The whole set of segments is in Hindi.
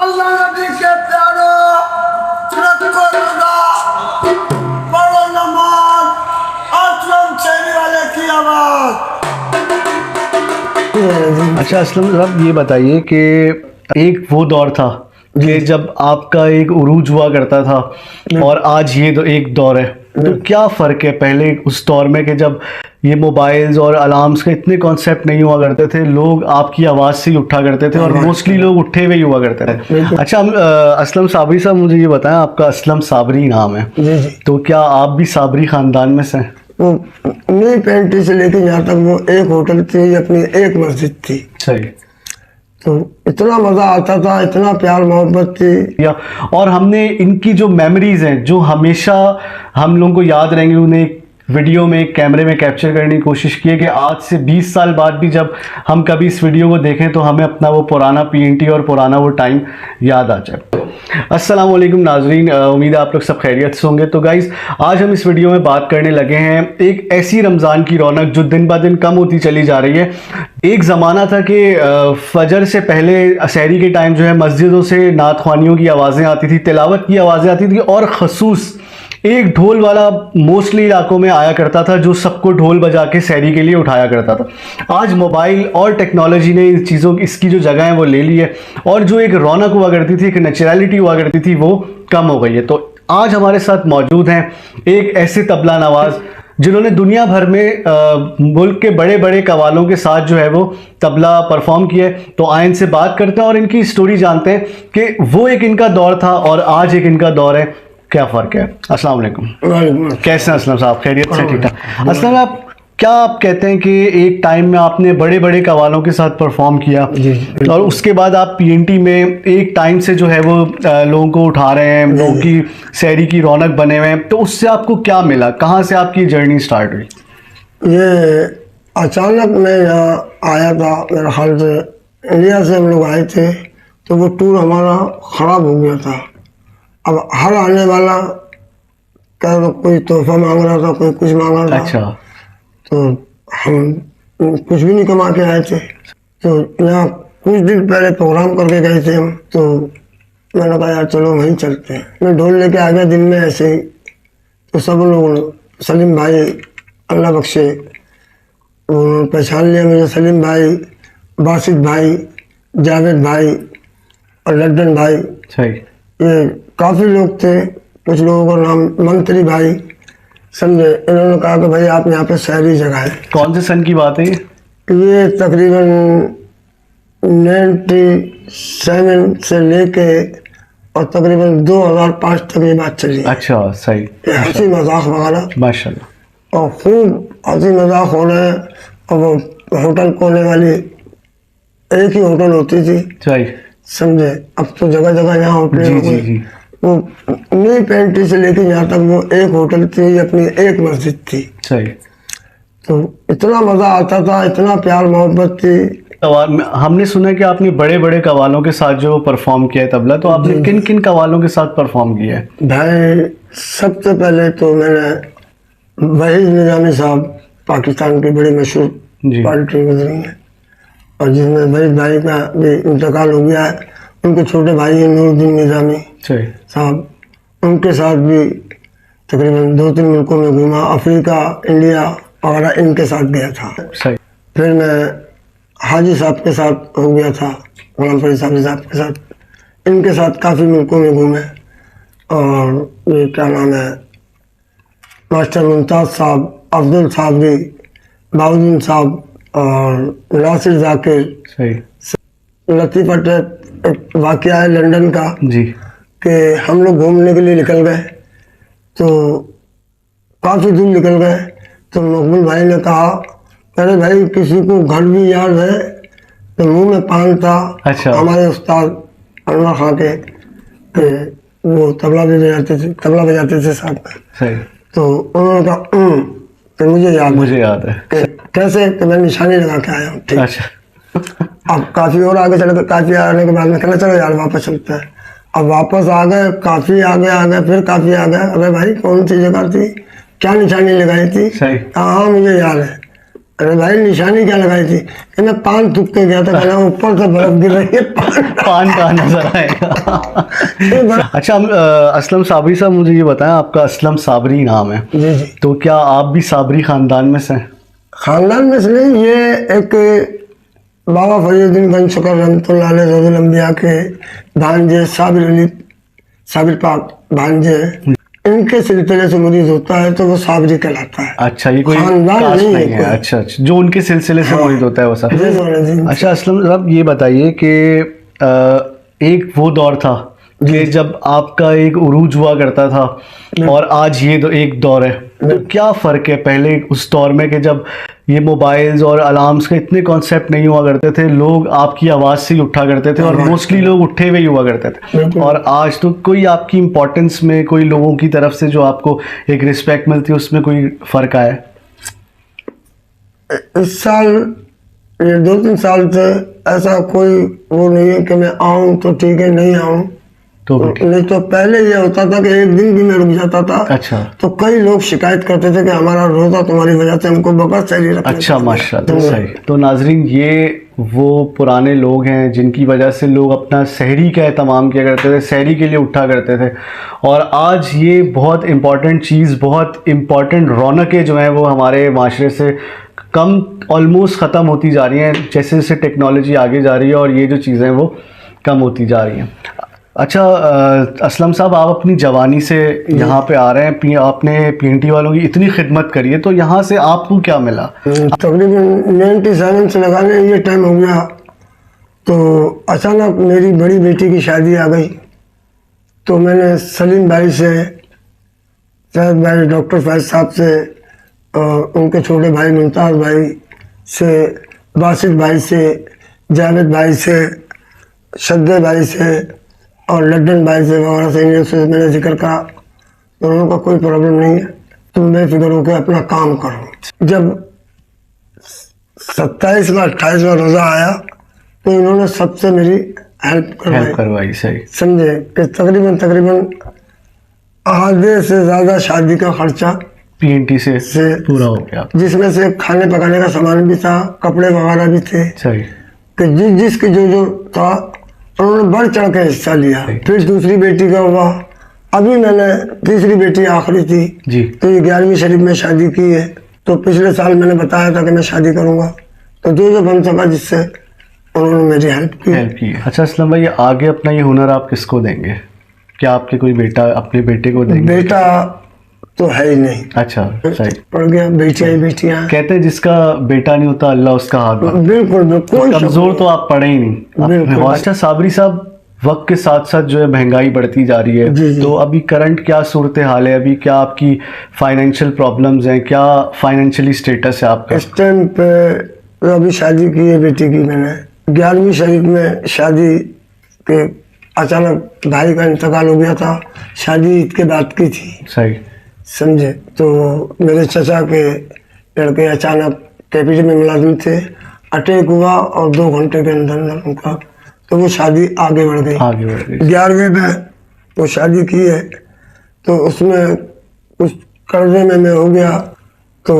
अल्लाह नबी के प्यारो को रुदा पढ़ो नमाज असलम चेहरे वाले की आवाज। अच्छा असलम साहब, ये बताइए कि एक वो दौर था कि जब आपका एक उरूज हुआ करता था और आज ये एक दौर है, तो क्या फ़र्क है पहले उस दौर में कि जब ये मोबाइल्स और अलार्म्स के इतने कॉन्सेप्ट नहीं हुआ करते थे, लोग आपकी आवाज़ से ही उठा करते थे और मोस्टली लोग उठे हुए ही हुआ करते थे। अच्छा असलम साबरी साहब, मुझे ये बताएं, आपका असलम साबरी नाम है, जी जी। तो क्या आप भी साबरी ख़ानदान में से हैं? वो न्यू पेंटी से लेके यहाँ तक वो एक होटल थी, अपनी एक मस्जिद थी। सही। तो इतना मज़ा आता था, इतना प्यार मोहब्बत थी। या और हमने इनकी जो मेमोरीज हैं जो हमेशा हम लोगों को याद रहेंगी, उन्हें वीडियो में कैमरे में कैप्चर करने की कोशिश की है कि आज से 20 साल बाद भी जब हम कभी इस वीडियो को देखें तो हमें अपना वो पुराना पीएनटी और पुराना वो टाइम याद आ जाए। अस्सलाम वालेकुम नाजरीन, उम्मीद है आप लोग सब खैरियत से होंगे। तो गाइज़, आज हम इस वीडियो में बात करने लगे हैं एक ऐसी रमज़ान की रौनक जो दिन ब दिन कम होती चली जा रही है। एक ज़माना था कि फजर से पहले असहरी के टाइम जो है मस्जिदों से नात ख्वानियों की आवाज़ें आती थी, तिलावत की आवाज़ें आती थी और ख़ुसूस एक ढोल वाला मोस्टली इलाकों में आया करता था जो सबको ढोल बजा के सहरी के लिए उठाया करता था। आज मोबाइल और टेक्नोलॉजी ने इन चीज़ों इसकी जो जगह है वो ले ली है और जो एक रौनक हुआ करती थी, एक नेचुरलिटी हुआ करती थी, वो कम हो गई है। तो आज हमारे साथ मौजूद हैं एक ऐसे तबला नवाज जिन्होंने दुनिया भर में मुल्क के बड़े बड़े कवालों के साथ जो है वो तबला परफॉर्म किया है। तो आए इनसे बात करते हैं और इनकी स्टोरी जानते हैं कि वो एक इनका दौर था और आज एक इनका दौर है, क्या फ़र्क है। अस्सलाम वालेकुम। कैसे हैं असलम साहब? खैरियत से? ठीक ठाक। असलम आप क्या आप कहते हैं कि एक टाइम में आपने बड़े बड़े कवालों के साथ परफॉर्म किया और उसके बाद आप पीएनटी में एक टाइम से जो है वो लोगों को उठा रहे हैं, लोगों की सहरी की रौनक बने हुए हैं, तो उससे आपको क्या मिला? कहाँ से आपकी जर्नी स्टार्ट हुई? ये अचानक मैं यहाँ आया था, मेरा ख्याल से इंडिया से हम लोग आए थे, तो वो टूर हमारा ख़राब हो गया था। अब हर आने वाला क्या कोई तोहफा मांग रहा था, कोई कुछ मांग रहा था। अच्छा। तो हम कुछ भी नहीं कमा के आए थे। तो यहाँ कुछ दिन पहले प्रोग्राम करके गए थे हम, तो मैंने कहा यार चलो वहीं चलते हैं। मैं ढोल लेके आ गया दिन में ऐसे ही। तो सब लोग, सलीम भाई अल्लाह बख्शे, उन्होंने पहचान लिया मुझे। सलीम भाई, बासित भाई, जावेद भाई और लड्डन भाई, सही, ये काफ़ी लोग थे। कुछ लोगों का नाम मंत्री भाई, समझे। इन्होंने कहा कि भाई आप यहाँ पे शहरी जगह है। कौन से सन की बात है ये तकरीबन 97 से लेके और तकरीबन 2005 तक ये बात चली। अच्छा, सही। ये हंसी मजाक वगैरह माशाल्लाह। और खूब हंसी मजाक हो रहे हैं। और वो होटल खोलने वाली एक ही होटल होती थी, सही, समझे। अब तो जगह जगह यहाँ होटल जी हो जी गए। जी। वो न्यू पेंटी से लेके यहाँ तक वो एक होटल थी, अपनी एक मस्जिद थी। सही। तो इतना मज़ा आता था, इतना प्यार मोहब्बत थी। हमने सुना है कि आपने बड़े बड़े कवालों के साथ जो परफॉर्म किया है तबला, तो आपने किन किन कवालों के साथ परफॉर्म किया है? भाई सबसे पहले तो मैंने वहीद निजामी साहब, पाकिस्तान की बड़ी मशहूर पार्टी गुजरी है और जिसमें वहीद भाई का भी इंतकाल हो गया है। उनके छोटे भाई हैं नूरुद्दीन निजामी साहब, उनके साथ भी तकरीबन 2-3 मुल्कों में घूमा। अफ्रीका, इंडिया वगैरह इनके साथ गया था। सही। फिर मैं हाजी साहब के साथ हो गया था, गुलाम फरीद साहब के साथ। इनके साथ काफ़ी मुल्कों में घूमे। और ये क्या नाम है, मास्टर मुमताज़ साहब, अब्दुल साहब भी, बाउद्दीन साहब और नासिर जाकिर। सही। लतीफ़ा एक वाक़या है लंदन का जी कि हम लोग घूमने के लिए निकल गए, तो काफ़ी दूर निकल गए। तो मकबूल भाई ने कहा, अरे भाई किसी को घर भी याद है तो मुंह में पान था। अच्छा। हमारे उस्ताद अनवर खां के वो तबला बजाते थे साथ में। सही। तो उन्होंने कहा तो मुझे याद है। कैसे? तो मैं निशानी लगा के आया हूँ। ठीक। अच्छा। अब काफ़ी और आगे चले गए। काफ़ी आने के बाद में कहना चलो यार वापस चलते हैं। अब वापस आ गए, काफ़ी आगे फिर काफ़ी आ गए। अरे भाई कौन सी जगह थी, क्या निशानी लगाई थी? सही। हाँ मुझे याद है। अरे भाई निशानी क्या लगाई थी कि मैं पान थूक के गया था, कहना ऊपर से बर्फ गिर रही है, पान का नजर आएगा। ये बड़ा। अच्छा असलम साबरी साहब, मुझे ये बताएं, आपका असलम साबरी नाम है, जी जी। तो क्या आप भी साबरी खानदान में से हैं? खानदान में से नहीं, ये एक बाबा फरीदुद्दीन गंज शकर रहमतुल्लाह अलैह रज़ुल अंबिया के भांजे साबिर अली साबिर पाक भांजे, इनके सिलसिले से मुरीद होता है तो वो साबरी कहलाता है। अच्छा, ये कोई खानदान कास्ट नहीं नहीं है है। कोई। अच्छा अच्छा, जो उनके सिलसिले से मुरीद होता है वो सब। जी, जी। अच्छा असलम साहब, ये बताइए कि एक वो दौर था कि जब आपका एक उरूज हुआ करता था और आज ये एक दौर है, तो क्या फ़र्क है पहले उस दौर में कि जब ये मोबाइल्स और अलार्म्स के इतने कॉन्सेप्ट नहीं हुआ करते थे, लोग आपकी आवाज़ से ही उठा करते थे और मोस्टली लोग उठे हुए ही हुआ करते थे, और आज तो कोई आपकी इम्पोर्टेंस में कोई लोगों की तरफ से जो आपको एक रिस्पेक्ट मिलती है उसमें कोई फ़र्क आया? इस साल ये 2-3 साल से ऐसा कोई वो नहीं है कि मैं आऊँ तो ठीक है, नहीं आऊँ तो नहीं तो पहले ये होता था कि एक दिन भी मैं रुक जाता था। अच्छा, तो कई लोग शिकायत करते थे कि हमारा रोजा तुम्हारी वजह से हमको बगैर सैलरी रखना अच्छा, पड़ता है। माशाल्लाह, सही। तो नाजरीन, ये वो पुराने लोग हैं जिनकी वजह से लोग अपना सहरी का एहतमाम किया करते थे, सहरी के लिए उठा करते थे, और आज ये बहुत इम्पॉर्टेंट चीज़, बहुत इम्पॉर्टेंट रौनकें जो हैं वो हमारे माशरे से कम, ऑलमोस्ट ख़त्म होती जा रही हैं जैसे जैसे टेक्नोलॉजी आगे जा रही है और ये जो चीज़ें वो कम होती जा रही हैं। अच्छा असलम साहब, आप अपनी जवानी से यहाँ पे आ रहे हैं, आपने PNT वालों की इतनी खिदमत करी है, तो यहाँ से आपको क्या मिला? तकरीबन 97 से लगाने ये टाइम हो गया, तो अचानक मेरी बड़ी बेटी की शादी आ गई। तो मैंने सलीम भाई से, फैज भाई, डॉक्टर फैज साहब से, और उनके छोटे भाई मुमताज़ भाई से, बासित भाई से, जावेद भाई से, शद्दे भाई से और लड्डन भाई से वगैरह से, इन्हें से मैंने जिक्र करा तो उन्होंने कोई प्रॉब्लम नहीं है, तुम बेफिक्र होकर अपना काम करो। जब 27वां 28वां रोज़ा आया तो इन्होंने सबसे मेरी हेल्प करवाई, सही। समझे कि तकरीबन आधे से ज़्यादा शादी का खर्चा PNT से पूरा हो गया, जिसमें से खाने पकाने का सामान भी था, कपड़े वगैरह भी थे, सही। कि जिसकी जो था उन्होंने बढ़ चढ़ के हिस्सा लिया। फिर दूसरी बेटी का हुआ, अभी मैंने तीसरी बेटी आखिरी थी जी, तो ये 11वीं शरीफ में शादी की है। तो पिछले साल मैंने बताया था कि मैं शादी करूंगा, तो जो बन सका जिससे उन्होंने मेरी हेल्प की। अच्छा असलम भाई, आगे अपना ये हुनर आप किसको देंगे? क्या आपके कोई बेटा अपने बेटे को देंगे? बेटा तो है ही नहीं। अच्छा, सही। पड़ गया, बेटियां ही बेटियां। कहते हैं जिसका बेटा नहीं होता अल्लाह उसका हाथ बांधता। बिल्कुल कोई कमजोर तो आप पड़े ही नहीं। बिल्कुल। अच्छा साबरी साहब, वक्त के साथ साथ जो है महंगाई बढ़ती जा रही है, जी, जी। तो अभी करंट क्या सूरत हाल है? अभी क्या आपकी फाइनेंशियल प्रॉब्लम्स हैं? क्या फाइनेंशियली स्टेटस है आपका? इस टाइम पे तो अभी शादी की है बेटी की मैंने, 11वीं शरीफ में शादी के अचानक भाई का इंतकाल हो गया था, शादी ईद के बाद की थी, सही। समझे। तो मेरे चचा के लड़के अचानक कैपिटल में मुलाजिम थे, अटैक हुआ और 2 घंटे के अंदर उनका, तो वो शादी आगे बढ़ गई। 11वें में वो शादी की है, तो उसमें कुछ कर्जे में मैं हो गया। तो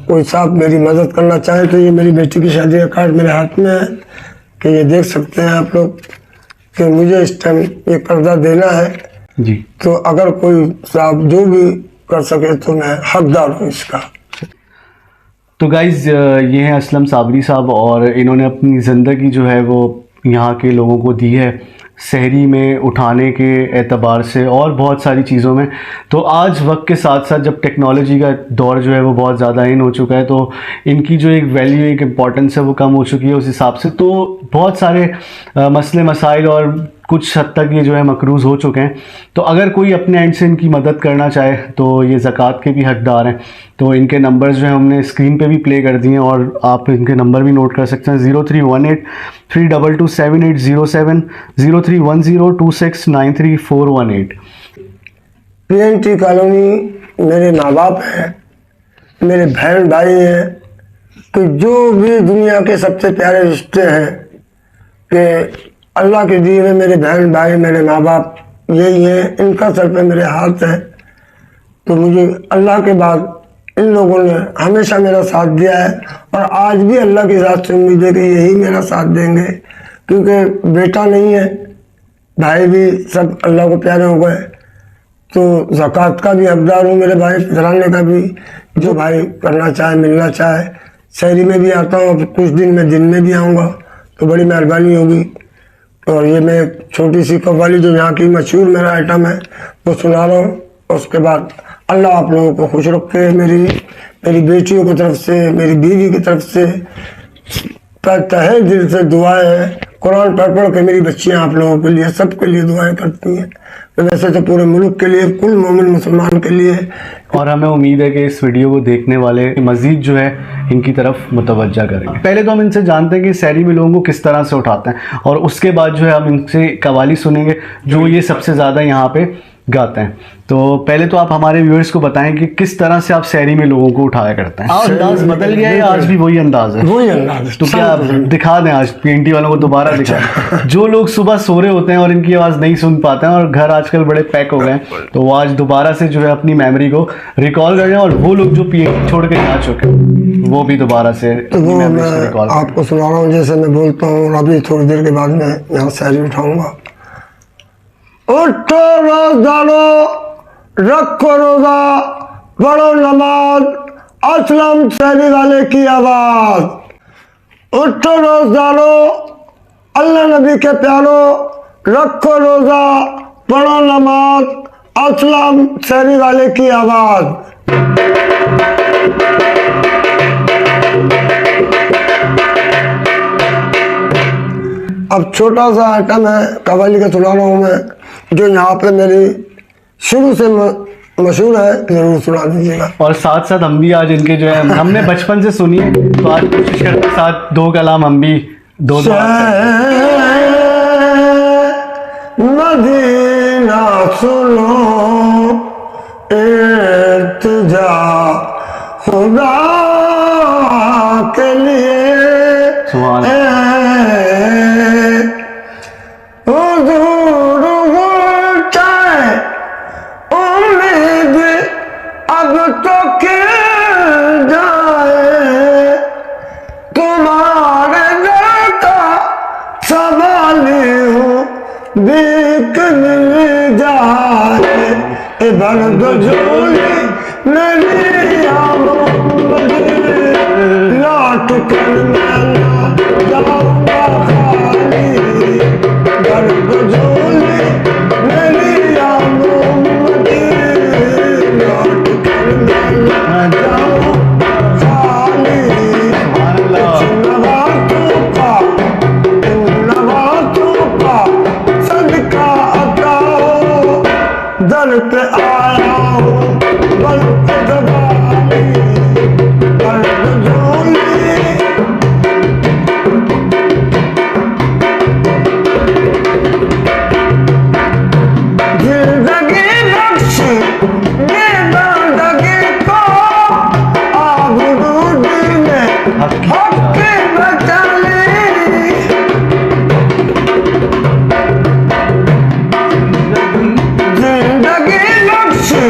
कोई साहब मेरी मदद करना चाहे तो ये मेरी बेटी की शादी का कार्ड मेरे हाथ में है, कि ये देख सकते हैं आप लोग कि मुझे इस टाइम ये कर्जा देना है जी। तो अगर कोई साहब जो भी कर सके तो मैं हकदार हूँ इसका। तो गाइज ये हैं असलम साबरी साहब, और इन्होंने अपनी ज़िंदगी जो है वो यहाँ के लोगों को दी है, सहरी में उठाने के एतबार से और बहुत सारी चीज़ों में। तो आज वक्त के साथ साथ जब टेक्नोलॉजी का दौर जो है वो बहुत ज़्यादा इन हो चुका है, तो इनकी जो एक वैल्यू, एक इम्पॉर्टेंस है वो कम हो चुकी है उस हिसाब से। तो बहुत सारे मसले मसाइल और कुछ हद तक ये जो है मकरूज़ हो चुके हैं। तो अगर कोई अपने एंड से इनकी मदद करना चाहे तो ये ज़कात के भी हकदार हैं। तो इनके नंबर्स जो हैं हमने स्क्रीन पे भी प्ले कर दिए हैं, और आप इनके नंबर भी नोट कर सकते हैं। 0318 322 7807, 03102693 PNT कॉलोनी मेरे माँ बाप हैं, मेरे बहन भाई हैं, कि जो भी दुनिया के सबसे प्यारे रिश्ते हैं, कि अल्लाह के दिए हुए मेरे बहन भाई, मेरे माँ बाप यही हैं, इनका सर पे मेरे हाथ है। तो मुझे अल्लाह के बाद इन लोगों ने हमेशा मेरा साथ दिया है और आज भी अल्लाह की ज़ात से उम्मीद है कि यही मेरा साथ देंगे, क्योंकि बेटा नहीं है, भाई भी सब अल्लाह को प्यारे हो गए, तो ज़कात का भी हकदार हूँ मेरे भाई, फितराने का भी, जो भाई करना चाहे मिलना चाहे। शहरी में भी आता हूँ, अब कुछ दिन में दिन में भी आऊँगा तो बड़ी मेहरबानी होगी। और ये मैं छोटी सी कव्वाली जो यहाँ की मशहूर मेरा आइटम है वो सुना रहा हूँ। और उसके बाद अल्लाह आप लोगों को खुश रखे, मेरी बेटियों की तरफ से, मेरी बीवी की तरफ से तहे दिल से दुआएं हैं। कुरान पढ़ के मेरी बच्चियाँ आप लोगों के लिए, सबके लिए दुआएं करती हैं, तो वैसे तो पूरे मुल्क के लिए, कुल मोमिन मुसलमान के लिए। और हमें उम्मीद है कि इस वीडियो को देखने वाले मज़ीद जो है इनकी तरफ मुतवज्जा करेंगे। पहले तो हम इनसे जानते हैं कि सहरी में लोगों को किस तरह से उठाते हैं, और उसके बाद जो है हम इनसे कवाली सुनेंगे जो ये सबसे ज़्यादा यहाँ पे गाते हैं। तो पहले तो आप हमारे व्यूअर्स को बताएं कि किस तरह से आप सहरी में लोगों को उठाया करते हैं। अंदाज बदल गया है या आज भी वही अंदाज है? वही अंदाज। तो क्या दिखा दें आज पीएनटी वालों को दोबारा दिखा दें। जो लोग सुबह सो रहे होते हैं और इनकी आवाज़ नहीं सुन पाते हैं और घर आजकल बड़े पैक हो गए हैं, तो वो आज दोबारा से जो है अपनी मेमोरी को रिकॉल कर रहे हैं, और वो लोग जो पीएनटी छोड़ के जा चुके हैं वो भी दोबारा से तो वो मैं आपको सुना रहा हूँ, जैसे मैं बोलता हूँ। अभी थोड़ी देर के बाद मैं यहाँ सहरी उठाऊंगा। उठो रोज़ानो रखो रोज़ा, पढ़ो नमाज, असलम सहरी वाले की आवाज़। उठो रोज़ानो अल्लाह नबी के प्यारो, रखो रोज़ा, पढ़ो नमाज, असलम सहरी वाले की आवाज़। अब छोटा सा आइटम है कव्वाली का सुना रहा हूँ मैं, जो यहाँ पे मेरी शुरू से मशहूर है, जरूर सुना दीजिएगा। और साथ साथ हम भी आज इनके जो है हमने बचपन से सुनी है, तो आज कोशिश करते हैं साथ दो कलाम हम भी दो मदीना सुनो इल्तिजा खुदा के लिए, सुभान अब तो खिल जाए तुम्हारे दिल का सवाली हूँ, बिक मिल जाए इधर झोली मेरी आंखों लौट कर मैं जाऊंगा खाली, दर्द झोली मेरी आंखों दर पे आया हूँ, बल पे दबाई, दर्द झोली। जिंदगी बख्शी बेबंदगी को, आबरूदी में हक बचा ली। जिंदगी बख्शी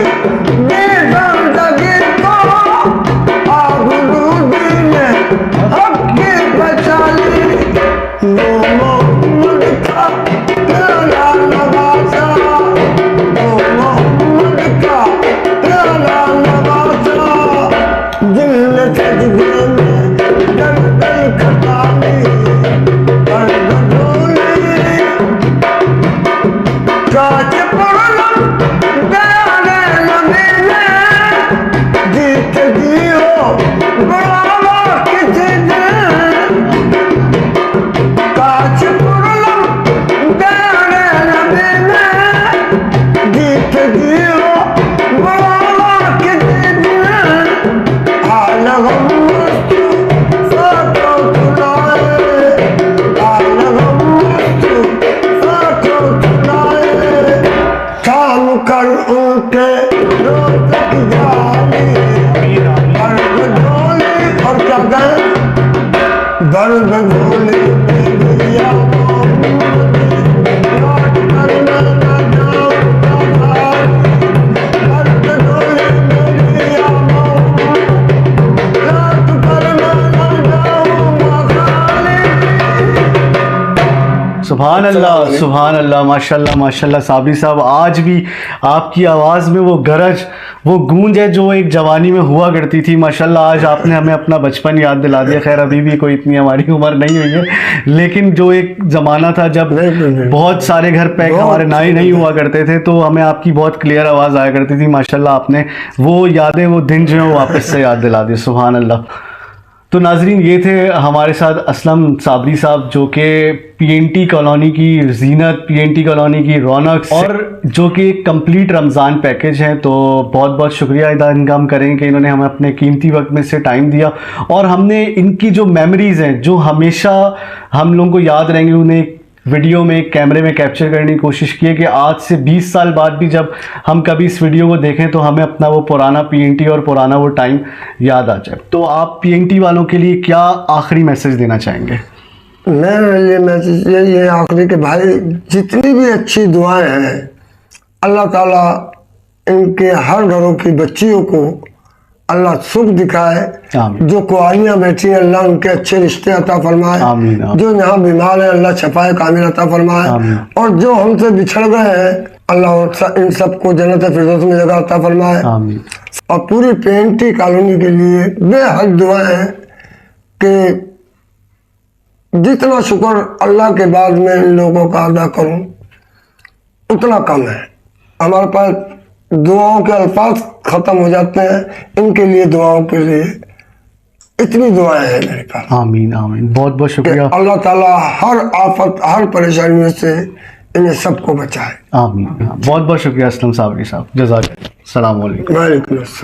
सुभान अल्लाह माशाल्लाह माशाल्लाह। साबरी साहब, आज भी आपकी आवाज़ में वो गरज, वो गूंज है जो एक जवानी में हुआ करती थी। माशाल्लाह, आज आपने हमें अपना बचपन याद दिला दिया। खैर अभी भी कोई इतनी हमारी उम्र नहीं हुई है, लेकिन जो एक ज़माना था जब बहुत सारे घर पैक हमारे नहीं हुआ करते थे, तो हमें आपकी बहुत क्लियर आवाज़ आया करती थी। माशाल्लाह, आपने वो यादें, वो दिन जो है वो वापस से याद दिला दिए। सुभान अल्लाह। तो नाजरीन, ये थे हमारे साथ असलम साबरी साहब, जो कि पीएनटी कॉलोनी की जीनत, पीएनटी कॉलोनी की रौनक, और जो कि एक कंप्लीट रमज़ान पैकेज है। तो बहुत बहुत शुक्रिया अदा इनका करें कि इन्होंने हमें अपने कीमती वक्त में से टाइम दिया, और हमने इनकी जो मेमोरीज़ हैं जो हमेशा हम लोगों को याद रहेंगे, उन्हें वीडियो में, कैमरे में कैप्चर करने की कोशिश की है कि आज से 20 साल बाद भी जब हम कभी इस वीडियो को देखें तो हमें अपना वो पुराना पीएनटी और पुराना वो टाइम याद आ जाए। तो आप पीएनटी वालों के लिए क्या आखिरी मैसेज देना चाहेंगे? मेरे लिए मैसेज यही है आखिरी के भाई, जितनी भी अच्छी दुआएं हैं अल्लाह ताला इनके हर घरों की बच्चियों को अल्लाह सुख दिखाए। जो कुआरियाँ बैठी हैं अल्लाह उनके अच्छे रिश्ते अता फरमाए। जो यहाँ बीमार है अल्लाह छफाए कामिल अता फरमाए। और जो हमसे बिछड़ गए हैं अल्लाह इन सबको जन्नत फिरदौस में जगह अता फरमाए। और पूरी पीएनटी कॉलोनी के लिए बेहद दुआएं हैं कि जितना शुक्र अल्लाह के बाद में इन लोगों का अदा करूं उतना कम है। हमारे पास दुआओं के अल्फाज खत्म हो जाते हैं। इनके लिए दुआओं के लिए इतनी दुआएं हैं मेरे पास। आमीन आमीन। बहुत बहुत शुक्रिया। अल्लाह ताला हर आफत, हर परेशानियों से इन्हें सबको बचाए। आमीन। बहुत बहुत शुक्रिया असलम साबरी साहब, जज़ाकल्लाह। अस्सलाम वालेकुम। वालेकुम अस्सलाम।